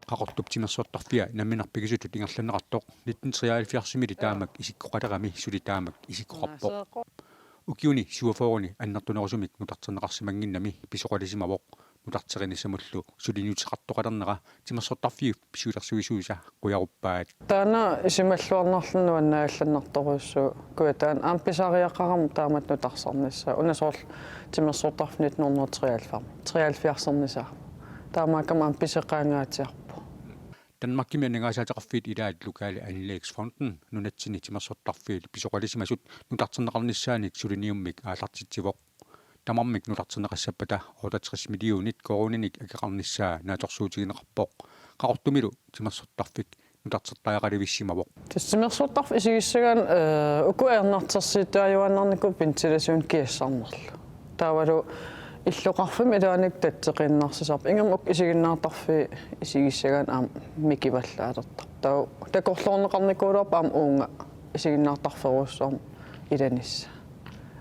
qaqortup timersuartarfia namminarpigisutut ingerlaneqartoq 1973 taamak isikkoqalerami suli taamak isikkoqarpoq ukiuni suaforuni annertunerusumik nutarterneqarsimanginnami pisoqalisimavoq nutarterinissamullu suliniuteqartoqalernera timersuartarfiu pisuulersuisuisa qujaruppaat taana isimalluarnerlunuannaallannartoruussuu kuataan aampisariaqaram taamat nutarsarnissa unasoorl timersuartarfnit 1943 taamaakam aampiseqaangaatiarpu Danmarkimi anagaasaateqarfiit ilaat lukaali anleeksfronten nunatsini timersuartarfiil pisoqalisimasut nutarterneqarnissaanik suliniummik aallartitsivoq tamarmik nutarterneqassapata 68 millionit koruninik akeqarnissaa naatorsuutigineqarpoq qaqortumilu timersuartarfik nutartertaaqalivissimavoq timersuartarf isigissagaан ukuernertersiitaayuannarniku ventilasun kiassarnerlu taavalu иллоқарфим илааник татсеқиннарсисарп ингамук исигиннаартарфи исигиссагаан аам микиваллаалертар тау такорлуорнеқарникуулуарп аам уунга исигиннаартарферуссуарм иланисса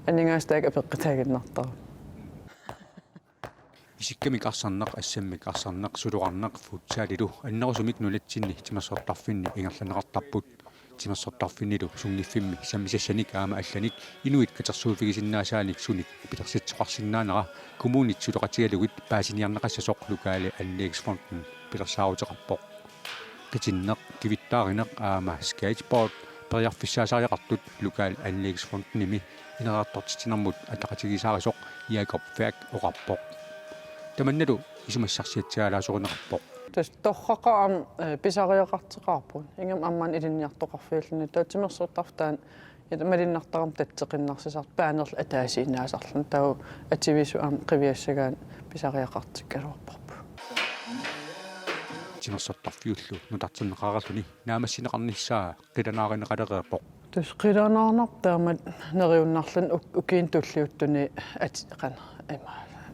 анингаастаак апеққитаагиннартар исиккамик арсарнеқ ассаммик арсарнеқ сулуқарнеқ футсаалилу аннерусумик нулатсинни тимерсуартарфинни ингерланеқартарпут тимерсуартарфиннилу сунгиффимми саммисассаник аама алланик инуит катерсууфигисиннаасааник суник пилерситсоқарсиннаанера коммунит сулеқатигалугит паасиниарнеқассасоқ лукаали анлеексфронтен пилерсаарутеқарпоқ китиннеқ кивиттааринеқ аама скейтборд периарфиссаасариақартут лукаали анлеексфронтними инераартортитинэрмут атақатигисаарисоқ Jakob Færk оқарпоқ таманналу исумассарсиатсаалаасоринеқарпоқ тас торрақаам писариақартеқарпун ингам амман илинниартоқарфиуллуни таатимерсуартартаан малиннартарам татсеқиннарсисарт паанерл атаасииннаасарлун тау ативису аам қивиассагаан писариақартиккалуарпарпу тимерсуартарфиуллу нутартернеқарерлуни наамассинеқарниссаа қиланааринеқалереэпоқ тас қилаанаарнар таамат нериуннарлун укиин туллиуттуни атиқана има